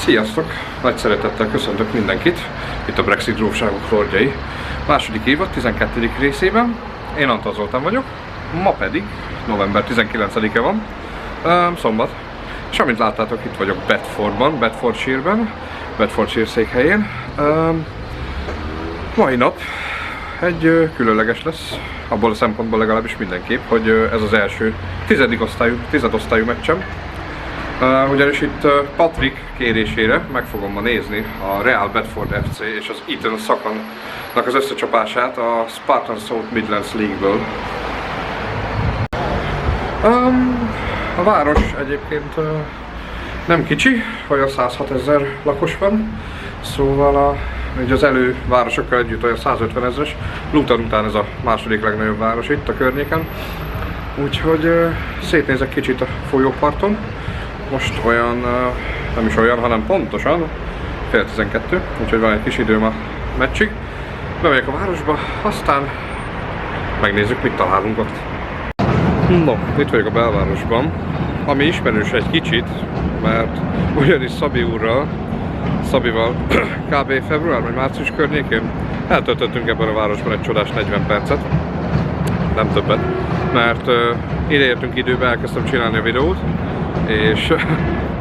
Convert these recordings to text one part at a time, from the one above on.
Sziasztok! Nagy szeretettel köszöntök mindenkit, itt a Brexit grófságok lordjai második évad 12. részében. Én Antal Zoltán vagyok, ma pedig november 19-e van, szombat, és amint láttátok, itt vagyok Bedfordban, Bedfordshire székhelyén. Mai nap egy különleges lesz, abból a szempontból legalábbis mindenképp, hogy ez az első tizedosztályú meccsem. Ugyanis itt Patrick kérésére meg fogom ma nézni a Real Bedford FC és az Eton Socon-nak az összecsapását a Spartan South Midlands League-ből. A város egyébként nem kicsi, olyan 106 000 lakos van, szóval ugye az elővárosokkal együtt olyan 150 000-es, Luton után ez a második legnagyobb város itt a környéken. Úgyhogy szétnézek kicsit a folyóparton. Most olyan, nem is olyan, hanem pontosan fél 12, úgyhogy van egy kis időm a meccsig. Bemegyek a városba, aztán megnézzük, mit találunk ott. No, itt vagyok a belvárosban, ami ismerős egy kicsit, mert ugyanis Szabival kb. Február vagy március környékén eltöltöttünk ebben a városban egy csodás 40 percet, nem többet, mert ide értünk időbe, elkezdtem csinálni a videót, és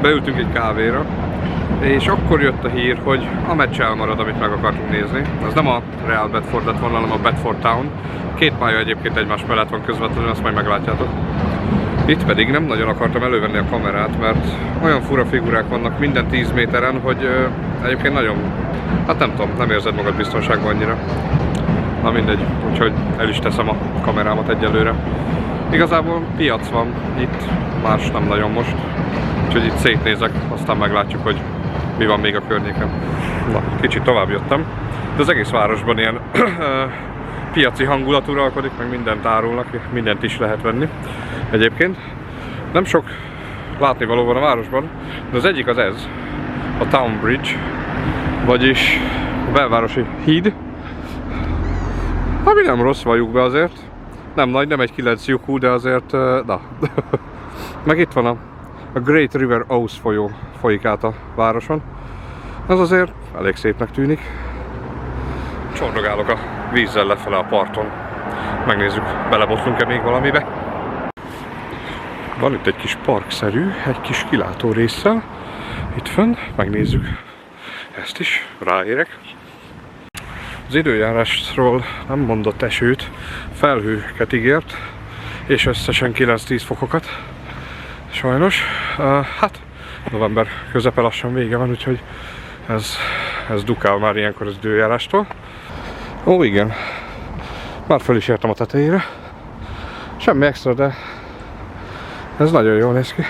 beültünk egy kávéra, és akkor jött a hír, hogy a meccs elmarad, amit meg akartunk nézni. Az nem a Real Bedford lett volna, hanem a Bedford Town. Két pálya egyébként egymás mellett van közvetlenül, azt majd meglátjátok. Itt pedig nem nagyon akartam elővenni a kamerát, mert olyan fura figurák vannak minden 10 méteren, hogy egyébként nagyon, hát nem tudom, nem érzed magad biztonságban annyira. Na mindegy, úgyhogy el is teszem a kamerámat egyelőre. Igazából piac van itt, más nem nagyon most, úgyhogy itt szétnézek, aztán meglátjuk, hogy mi van még a környéken. Na, kicsit tovább jöttem, de az egész városban ilyen piaci hangulat uralkodik, meg mindent árulnak, mindent is lehet venni. Egyébként nem sok látnivaló van a városban, de az egyik az ez, a Town Bridge, vagyis a belvárosi híd, ami nem rossz, valljuk be azért. Nem nagy, nem egy 9 lyukú, de azért, na. Meg itt van a Great River Ouse folyó folyik át a városon. Ez azért elég szépnek tűnik. Csordogálok a vízzel lefele a parton. Megnézzük, belebotlunk-e még valamibe. Van itt egy kis parkszerű, egy kis kilátó résszel. Itt fönn, megnézzük ezt is, ráérek. Az időjárásról nem mondott esőt, felhőket ígért, és összesen 9-10 fokokat. Sajnos, hát november közepe lassan vége van, úgyhogy ez dukál már ilyenkor az időjárástól. Ó igen, már föl is értem a tetejére. Semmi extra, de ez nagyon jól néz ki.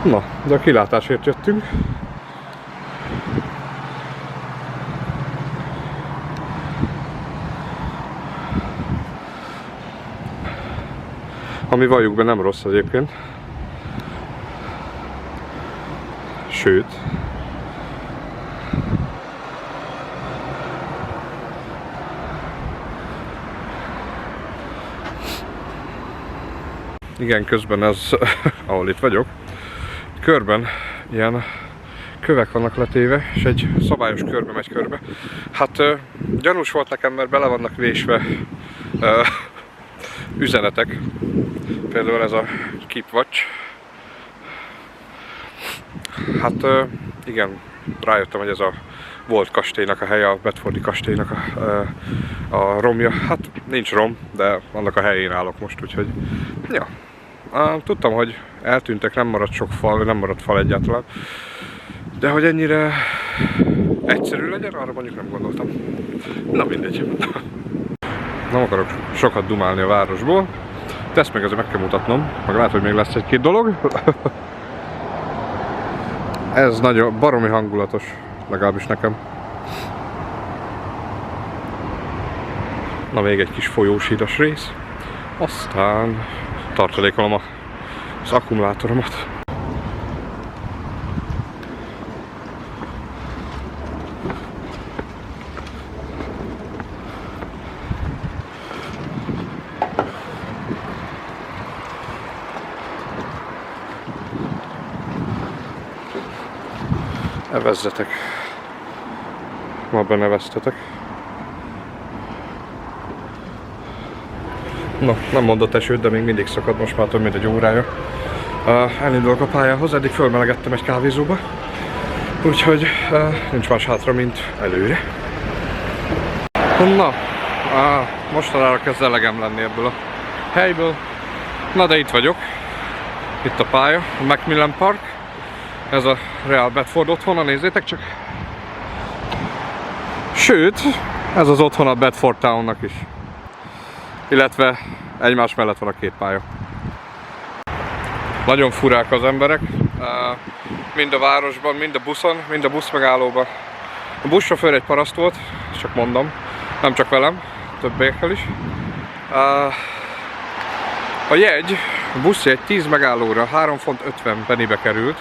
Na, de a kilátásért jöttünk. Ami valljuk be nem rossz egyébként. Sőt. Igen, közben ez, ahol itt vagyok, körben ilyen kövek vannak letéve, és egy szabályos körbe megy körbe. Hát gyanús volt nekem, mert bele vannak vésve üzenetek. Például ez a Keep Watch. Hát igen, rájöttem, hogy ez a volt kastélynak a helye, a Bedfordi kastélynak a romja. Hát nincs rom, de annak a helyén állok most, úgyhogy ja. Tudtam, hogy eltűntek, nem maradt sok fal, nem maradt fal egyáltalán. De hogy ennyire egyszerű legyen, arra mondjuk nem gondoltam. Na mindegy. Nem akarok sokat dumálni a városból, de ezt meg azért meg kell mutatnom, meg lehet, hogy még lesz egy-két dolog. Ez nagyon baromi hangulatos, legalábbis nekem. Na még egy kis folyósídas rész, aztán tartalékolom az akkumulátoromat. Nevezzetek. Ma beneveztetek. No, nem mondott esőt, de még mindig szakad, most már több mint egy órája. Elindulok a pályához, eddig fölmelegettem egy kávézóba. Úgyhogy nincs más hátra, mint előre. Na, mostanára kezd elegem lenni ebből a helyből. Na de itt vagyok. Itt a pálya, a Macmillan Park. Ez a Real Bedford otthona, nézzétek csak. Sőt, ez az otthon a Bedford Townnak is. Illetve egymás mellett van a két pálya. Nagyon furák az emberek. Mind a városban, mind a buszon, mind a buszmegállóban. A buszsofőr egy paraszt volt, csak mondom. Nem csak velem, többiekkel is. A jegy, a buszjegy 10 megállóra 3 font 50 pennybe került.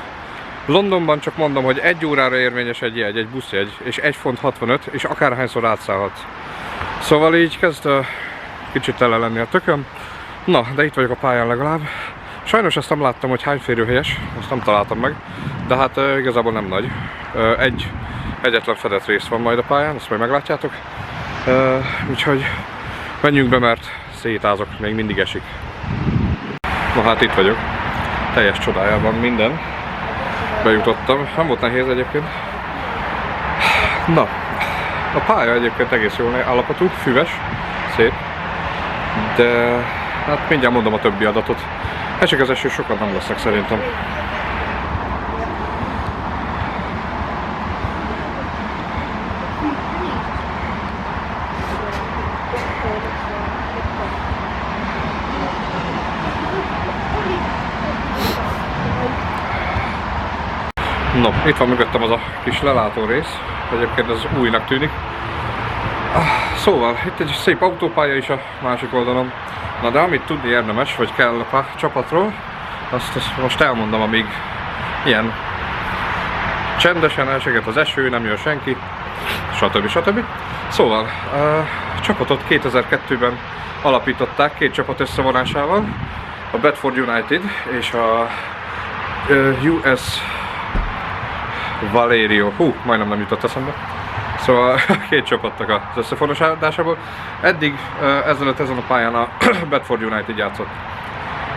Londonban csak mondom, hogy 1 órára érvényes egy jegy, egy buszjegy, és 1 font 65, és akárhányszor átszállhatsz. Szóval így kezd kicsit tele lenni a tököm. Na, de itt vagyok a pályán legalább. Sajnos ezt nem láttam, hogy hány férőhelyes, azt nem találtam meg, de hát igazából nem nagy. Egyetlen fedett rész van majd a pályán, azt majd meglátjátok. Úgyhogy menjünk be, mert szétázok, még mindig esik. Na hát itt vagyok, teljes csodájában minden. Bejutottam, nem volt nehéz egyébként. Na, a pálya egyébként egész jól állapotú, füves, szép. De hát mindjárt mondom a többi adatot. Esik az eső, sokan nem lesznek szerintem. No, itt van mögöttem az a kis lelátó rész. Egyébként ez újnak tűnik. Szóval, itt egy szép autópálya is a másik oldalon. Na de amit tudni érdemes, vagy kell a csapatról, azt most elmondom, amíg ilyen csendesen elseget az eső, nem jön senki, stb. Stb. Szóval, a csapatot 2002-ben alapították 2 csapat összevonásával, a Bedford United és a US Valerio, majdnem nem jutott eszembe. Szóval 2 csapatnak az összefonódásából. Eddig ezen a pályán a Bedford United játszott.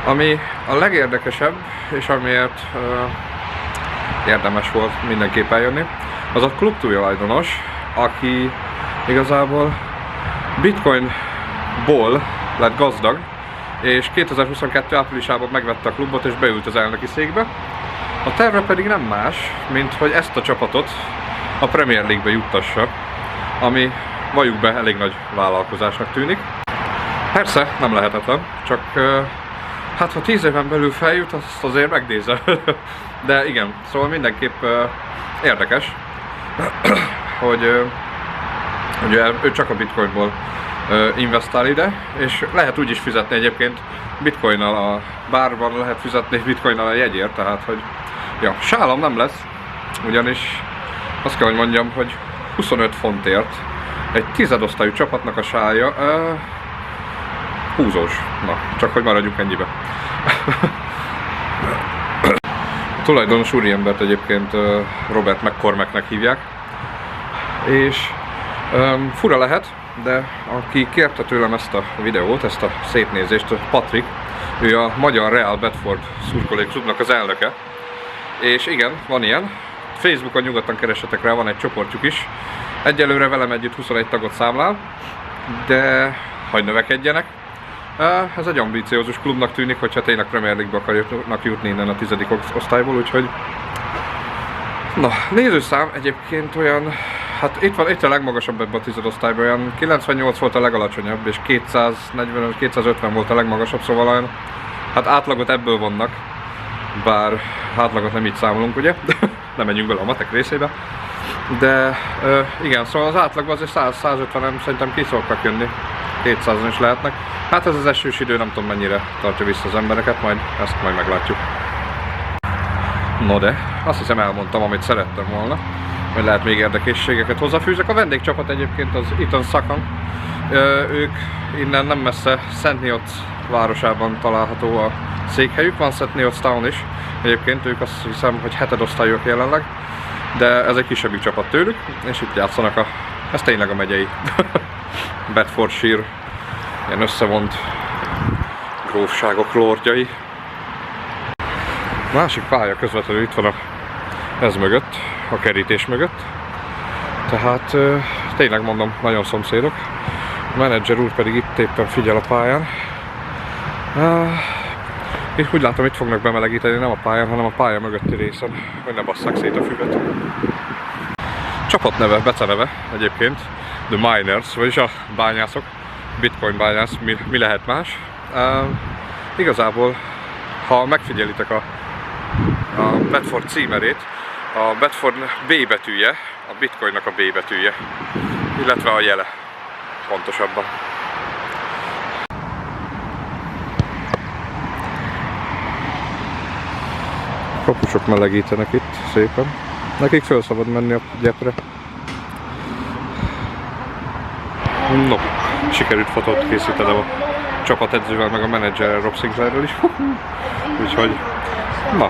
Ami a legérdekesebb, és amiért érdemes volt mindenképp eljönni, az a klub tulajdonos, aki igazából bitcoinból lett gazdag, és 2022. áprilisában megvette a klubot és beült az elnöki székbe. A terve pedig nem más, mint hogy ezt a csapatot a Premier League-be juttassa, ami valljuk be elég nagy vállalkozásnak tűnik. Persze, nem lehetetlen, csak hát ha 10 éven belül feljut, azt azért megnézem. De igen, szóval mindenképp érdekes, hogy ő csak a bitcoinból investál ide, és lehet úgy is fizetni egyébként bitcoinnal a bárban, lehet fizetni bitcoinnal a jegyért, tehát hogy ja, sálom nem lesz, ugyanis azt kell, hogy mondjam, hogy 25 fontért egy 10. osztályú csapatnak a sálja húzós. Na, csak hogy maradjunk ennyibe. A tulajdonos úriembert egyébként Robert McCormacknek hívják. És fura lehet, de aki kérte tőlem ezt a videót, ezt a szétnézést, Patrik, ő a Magyar Real Bedford szurkolóklubnak az elnöke. És igen, van ilyen. Facebookon nyugodtan keressetek rá, van egy csoportjuk is. Egyelőre velem együtt 21 tagot számlál, de hagy növekedjenek. Ez egy ambíciózus klubnak tűnik, hogyha tényleg Premier League-be akarnak jutni innen a 10. osztályból, úgyhogy... Na, nézőszám egyébként olyan... Hát itt a legmagasabb ebben a 10. osztályban, olyan 98 volt a legalacsonyabb, és 240-250 volt a legmagasabb, szóval olyan... Hát átlagot ebből vannak, bár átlagot nem így számolunk, ugye? Nem menjünk bele a matek részébe. De igen, szóval az átlagban azért 100-150-en szerintem ki szoktak jönni. 200-an is lehetnek. Hát ez az esős idő nem tudom mennyire tartja vissza az embereket, ezt majd meglátjuk. No de, azt hiszem elmondtam, amit szerettem volna. Hogy lehet még érdekességeket hozzáfűzek. A vendégcsapat egyébként az Eton Sakan. Ők innen nem messze St. Neots városában található a székhelyük. Van St. Neots Town is. Egyébként ők azt hiszem, hogy 7. osztályúak jelenleg. de ez egy kisebbik csapat tőlük, és itt játszanak ez tényleg a megyei Bedfordshire, ilyen összevont grófságok lordjai. Másik pálya közvetlenül itt van ez mögött, a kerítés mögött. Tehát tényleg mondom, nagyon szomszédok. A menedzser úr pedig itt éppen figyel a pályán. Én úgy látom, itt fognak bemelegíteni, nem a pályán, hanem a pálya mögötti részen, hogy ne basszák szét a füvet. Csapatneve, beceneve egyébként, The Miners, vagyis a bányászok, bitcoin bányász, mi lehet más. Igazából, ha megfigyelitek a Bedford címerét, a Bedford B betűje, a bitcoinnak a B betűje, illetve a jele, pontosabban. Kapusok melegítenek itt szépen. Nekik föl szabad menni a gyepre. No, sikerült fotót készítenem a csapatedzővel, meg a menedzserrel, Rob Sinclairrel is. Úgyhogy, na,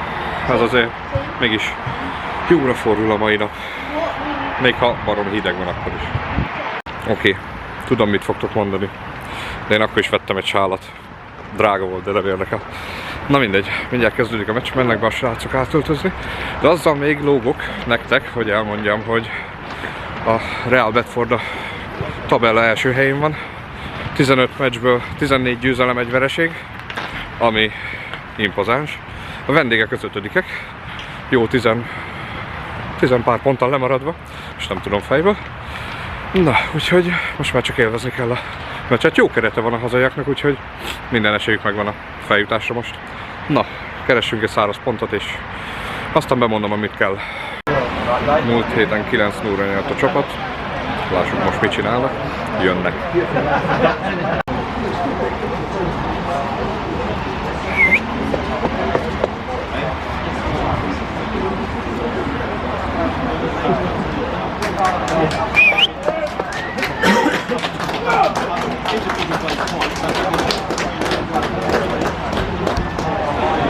ez azért mégis jóra fordul a mai nap. Még ha barom hideg van akkor is. Oké, tudom mit fogtok mondani. De én akkor is vettem egy sálat. Drága volt, de nem érdekel. Na mindegy, mindjárt kezdődik a meccs, mennek be a srácok átöltözni. De azzal még lógok nektek, hogy elmondjam, hogy a Real Bedford a tabella első helyén van. 15 meccsből 14 győzelem, 1 vereség, ami impozáns. A vendégek az 5-ek, jó 10 pár ponttal lemaradva, és nem tudom fejből. Na, úgyhogy most már csak élvezni kell a meccset. Jó kerete van a hazaiaknak, úgyhogy minden esélyük megvan a feljutásra most. Na, keressünk egy száraz pontot, és aztán bemondom, amit kell. Múlt héten 9-0-ra nyert a csapat. Lássuk most mit csinálnak. Jönnek.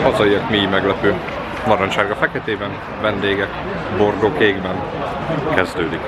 Hazaiak mély meglepő. Narancssárga feketében, vendégek, borgó kékben kezdődik.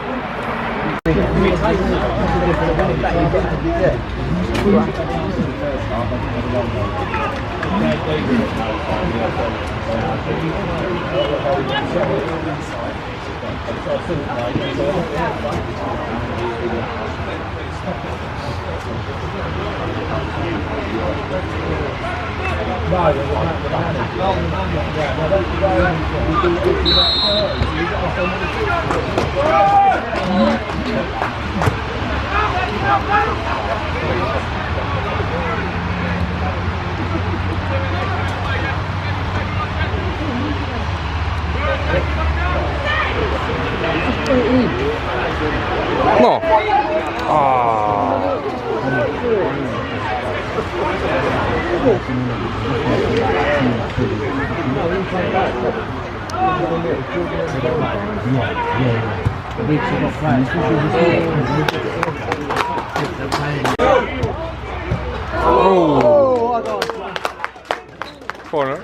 No. Oh. Corner.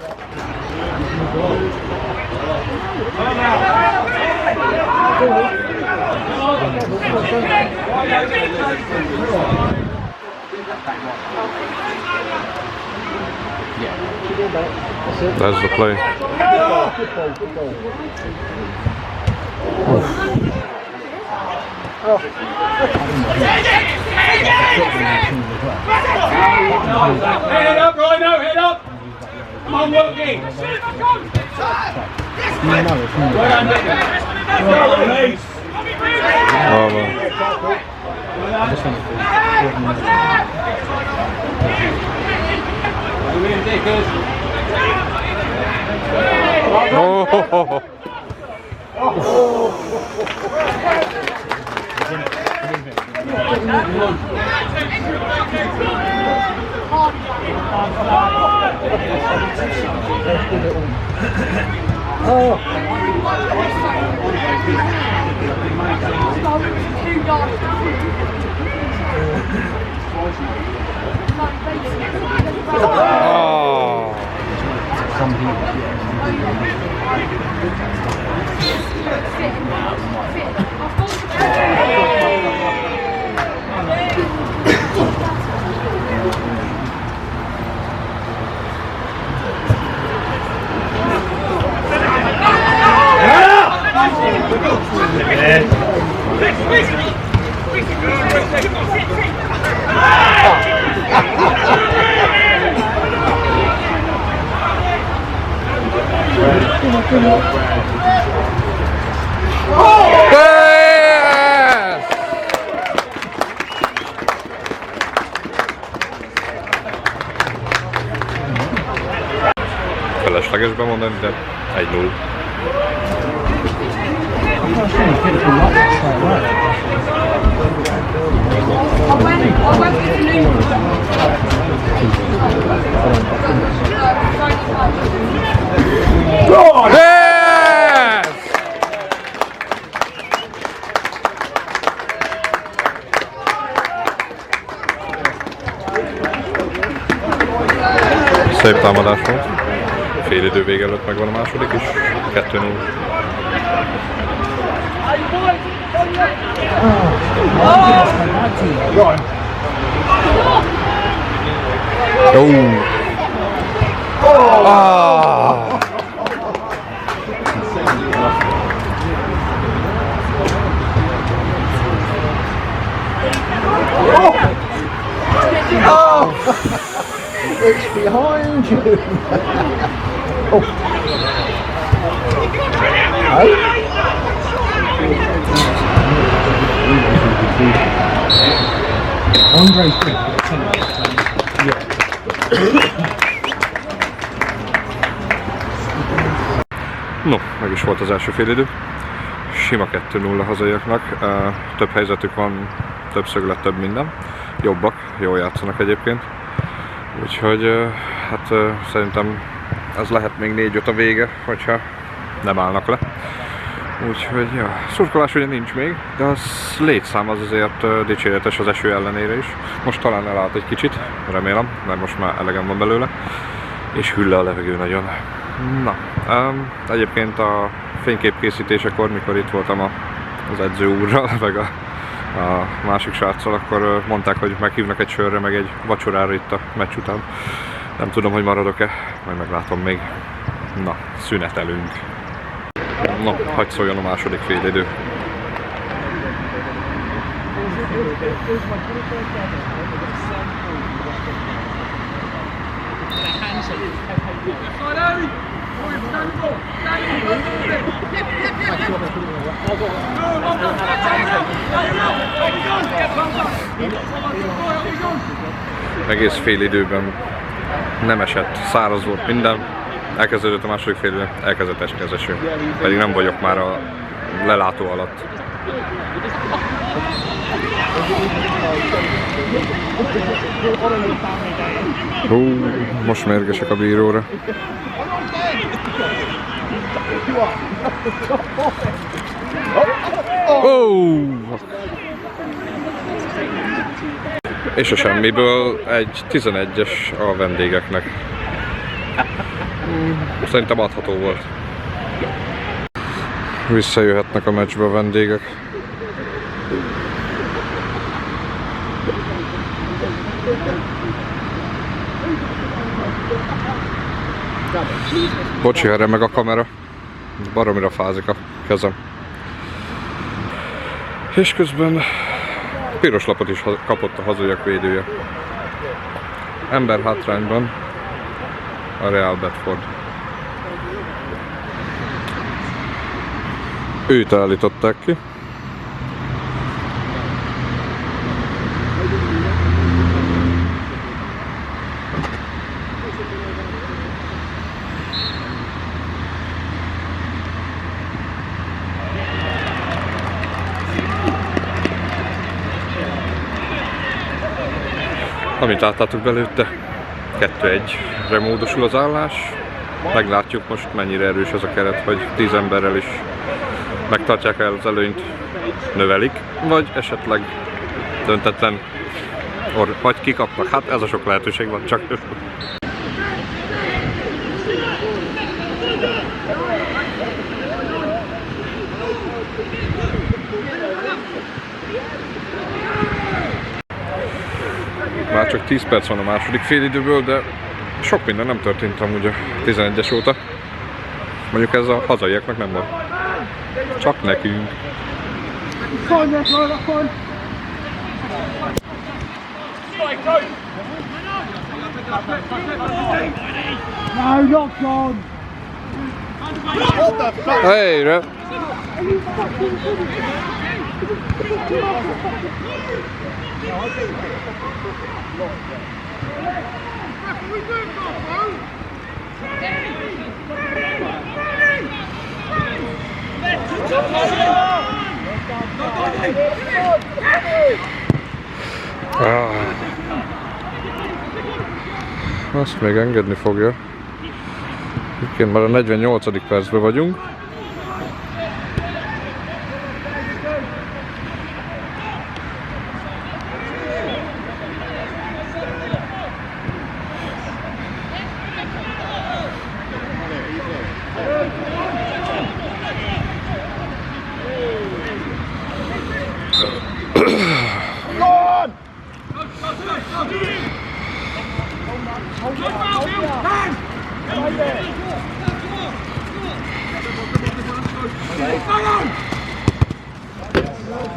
That's the play. Head up, Rhino, head up! Come on, working! részlegesben mondani, de 1-0. Szép támadás volt. Fél idő vége előtt megvan a második is. 2-0. It's behind you. Oh. Andre's good. No, meg is volt az első félidő. Sima 2-0 a hazaiaknak. Több helyzetük van, több szöglet, több minden. Jobbak, jól játszanak egyébként. Úgyhogy hát szerintem ez lehet még 4-5 a vége, hogyha nem állnak le. Úgyhogy ja, szurkolás ugye nincs még, de az létszám az azért dicséretes az eső ellenére is. Most talán elállt egy kicsit, remélem, mert most már elegem van belőle. És hűl le a levegő nagyon. Na, egyébként a fényképkészítésekor, mikor itt voltam az edző úrral, meg a másik sráccal, akkor mondták, hogy meghívnak egy sörre, meg egy vacsorára itt a meccs után. Nem tudom, hogy maradok-e, majd meglátom még. Na, szünetelünk. Na, hadd szóljon a második félidő. Egész fél időben nem esett, száraz volt minden. Elkezdődött a második fél idő, elkezdett esni az eső. Pedig nem vagyok már a lelátó alatt. Most mérgesek a bíróra. És a semmiből egy 11-es a vendégeknek. Szerintem adható volt. Visszajöhetnek a meccsbe a vendégek. Bocsi, erre meg a kamera. Baromira fázik a kezem. És közben piros lapot is kapott a hazaiak védője. Ember hátrányban a Real Bedford. Őt állították ki. Amit átláttuk belőtte, 2-1-re módosul az állás. Meglátjuk most, mennyire erős ez a keret, hogy 10 emberrel is megtartják el az előnyt, növelik, vagy esetleg döntetlen, vagy kikapnak. Hát ez a sok lehetőség van, csak már csak 10 perc van a második félidőből, de sok minden nem történt amúgy a 11-es óta. Mondjuk ez a hazaiaknak nem van. Csak nekünk. No, not gone. What the fuck? Hey, ref. Azt még engedni fogja. Egyébként már a 48. percben vagyunk.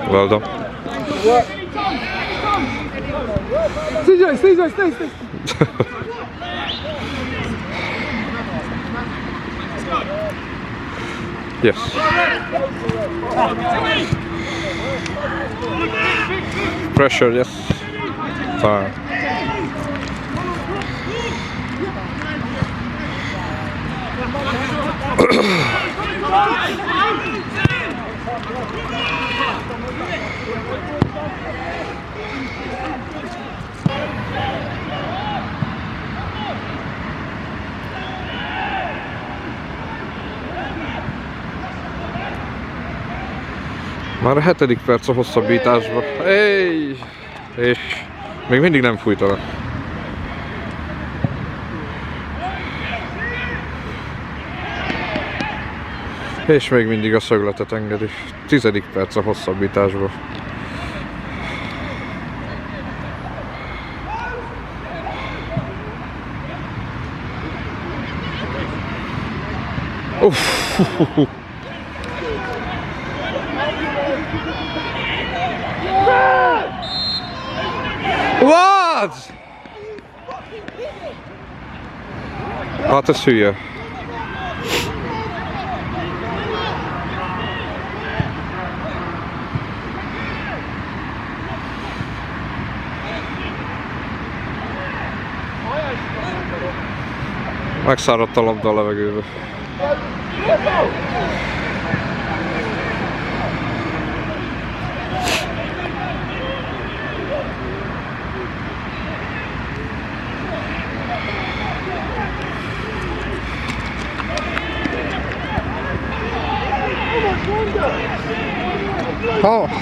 Well done. Stay. Yes. Pressure, yes. Fine. Már a 7. perc a hosszabbításba. Éj! És még mindig nem fújtanak. És még mindig a szögletet engedi. 10. perc a hosszabbításba. What? Hát ez hülye. Megszáradt a labda a levegőbe.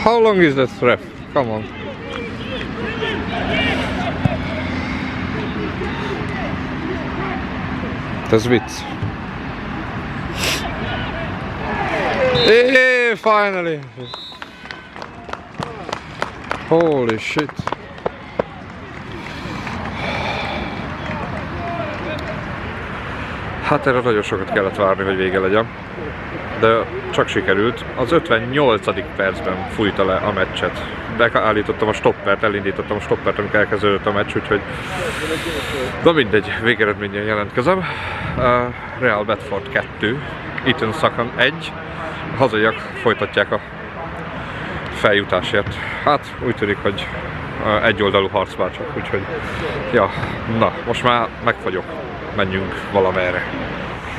How long is that ref? Come on. Ez vicc. Hey, finally! Holy shit! Hát erre nagyon sokat kellett várni, hogy vége legyen. De csak sikerült. Az 58. percben fújta le a meccset. Beállítottam a stoppert, elindítottam a stoppert, amikor elkezdődött a meccs, úgyhogy... Na mindegy, végeredménnyel jelentkezem. Real Bedford 2, Eton Sakan 1. A hazaiak folytatják a feljutásért. Hát úgy tűnik, hogy egyoldalú harc már csak, úgyhogy... Ja, na, most már megfagyok. Menjünk valamerre.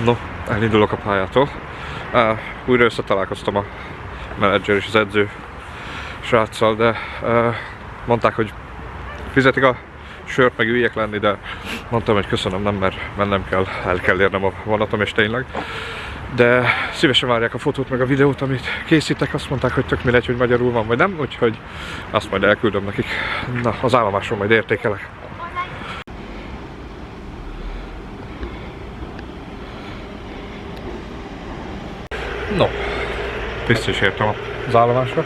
No, elindulok a pályától. Újra összetalálkoztam a menedzser és az edző sráccal, de mondták, hogy fizetik a sört, meg üljek lenni, de mondtam, hogy köszönöm, nem, mert mennem kell, el kell érnem a vonatom, és tényleg. De szívesen várják a fotót, meg a videót, amit készítek, azt mondták, hogy tök mindegy, hogy magyarul van, vagy nem, úgyhogy azt majd elküldöm nekik. Na, az állomáson majd értékelek. No, vissza is értem az állomásra.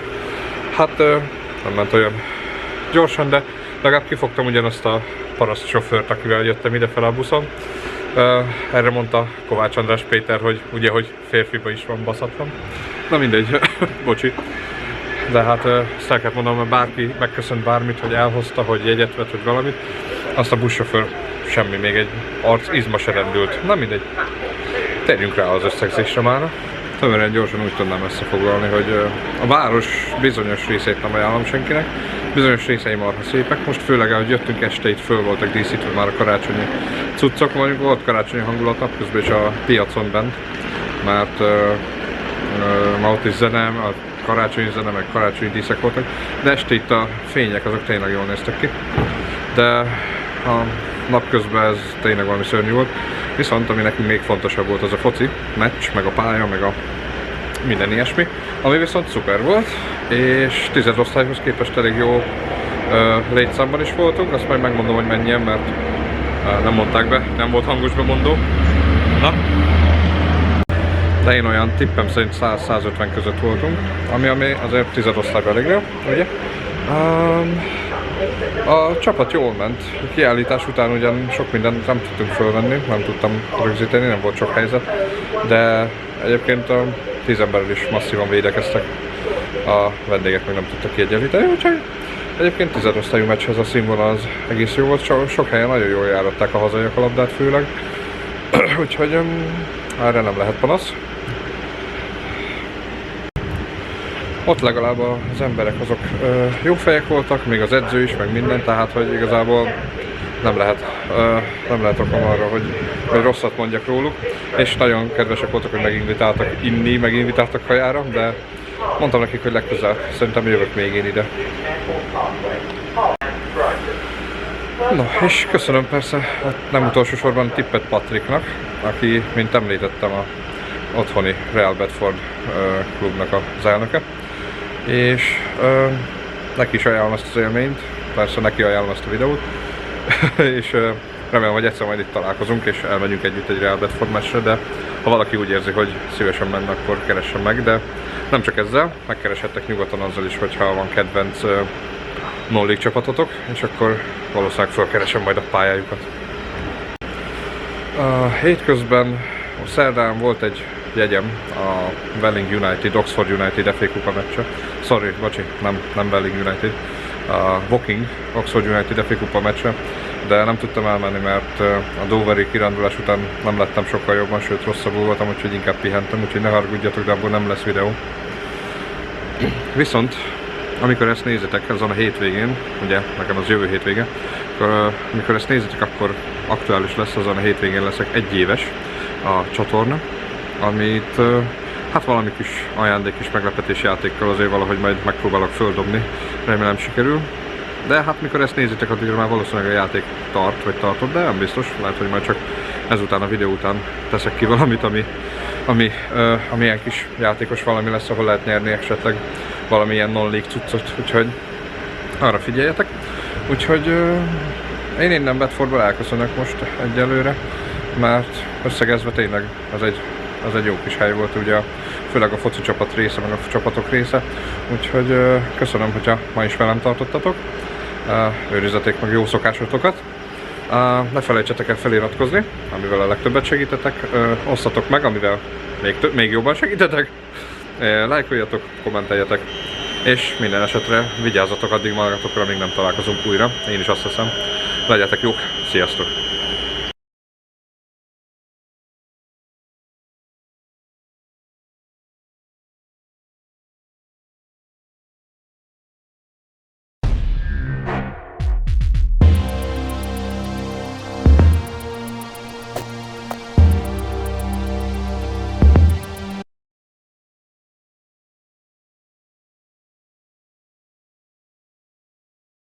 Hát nem ment olyan gyorsan, de legalább kifogtam ugyanazt a paraszt sofőrt, akivel jöttem idefele a buszon. Erre mondta Kovács András Péter, hogy ugye, hogy férfiba is van baszatlan. Na mindegy, bocsi. De hát ezt el kellett mondanom, mert bárki megköszönt bármit, hogy elhozta, hogy jegyet vett, vagy valamit. Azt a buszsofőr semmi, még egy arc izma se rendült. Na mindegy. Térjünk rá az összegzésre mára. tömören gyorsan úgy tudnám összefoglalni, hogy a város bizonyos részét nem ajánlom senkinek, bizonyos részei marha szépek. Most főleg, ahogy jöttünk este, itt föl voltak díszítve már a karácsonyi cuccok, mondjuk volt karácsonyi hangulat napközben is a piacon bent, mert ma ott is zene, a karácsonyi zene, meg karácsonyi díszek voltak, de este itt a fények azok tényleg jól néztek ki, de a napközben ez tényleg valami szörnyű volt. Viszont ami nekünk még fontosabb volt, az a foci meccs, meg a pálya, meg a minden ilyesmi, ami viszont szuper volt, és 10. osztályhoz képest elég jó létszámban is voltunk, azt majd megmondom, hogy mennyien, mert nem mondták be, nem volt hangos bemondó. Na? De én olyan tippem szerint 100-150 között voltunk, ami azért 10. osztályban elég jó, ugye? A csapat jól ment, a kiállítás után ugyan sok mindent nem tudtunk fölvenni, nem tudtam rögzíteni, nem volt sok helyzet, de egyébként a 10 emberrel is masszívan védekeztek, a vendégek meg nem tudtak kiegyenlíteni, úgyhogy egyébként 10. osztályú meccshez a színvonal az egész jó volt, sok helyen nagyon jól járatták a hazaiak a labdát főleg, úgyhogy erre nem lehet panasz. Ott legalább az emberek azok jó fejek voltak, még az edző is, meg minden, tehát hogy igazából nem lehet okom arra, hogy rosszat mondjak róluk, és nagyon kedvesek voltak, hogy megindítáltak inni, megindítáltak kajára, de mondtam nekik, hogy legközelebb szerintem jövök még én ide. No, és köszönöm persze, nem utolsó sorban tippet Patricknak, aki, mint említettem, a otthoni Real Bedford klubnak az elnöke. És neki is ajánlom ezt az élményt, persze neki ajánlom ezt a videót, és remélem, hogy egyszer majd itt találkozunk, és elmegyünk együtt egy Real Bedford meccsre, de ha valaki úgy érzi, hogy szívesen menne, akkor keressen meg, de nem csak ezzel, megkereshettek nyugodtan azzal is, hogyha van kedvenc non-league csapatotok, és akkor valószínűleg felkeresem majd a pályájukat. Hétközben, szerdán volt egy jegyem a Welling United, Oxford United FA Kupa meccse. Sorry, bocsi, nem Welling United. A Woking, Oxford United FA Kupa meccse, de nem tudtam elmenni, mert a Doveri kirándulás után nem lettem sokkal jobban, sőt rosszabbul voltam, úgyhogy inkább pihentem, úgyhogy ne haragudjatok, de abból nem lesz videó. Viszont, amikor ezt nézitek azon a hétvégén, ugye nekem az jövő hétvége, amikor ezt nézitek, akkor aktuális lesz, azon a hétvégén leszek 1 éves a csatorna, amit hát valami kis ajándék és meglepetés játékkal azért valahogy majd megpróbálok földobni, remélem sikerül. De hát mikor ezt nézitek, addigra már valószínűleg a játék tart, vagy tartott, de nem biztos, lehet, hogy majd csak ezután a videó után teszek ki valamit, ami ilyen kis játékos valami lesz, ahol lehet nyerni esetleg valamilyen non-league cuccot, úgyhogy arra figyeljetek. Úgyhogy én innen Bedfordból elköszönök most egyelőre, mert összegezve tényleg az egy jó kis hely volt, ugye főleg a foci csapat része, meg a csapatok része, úgyhogy köszönöm, hogyha ma is velem tartottatok, őrizzetek meg jó szokásotokat, ne felejtsetek el feliratkozni, amivel a legtöbbet segítetek, osszatok meg, amivel még jobban segítetek, lájkoljatok, kommenteljetek, és minden esetre vigyázzatok addig magatokra, amíg nem találkozunk újra, én is azt hiszem, legyetek jók, sziasztok!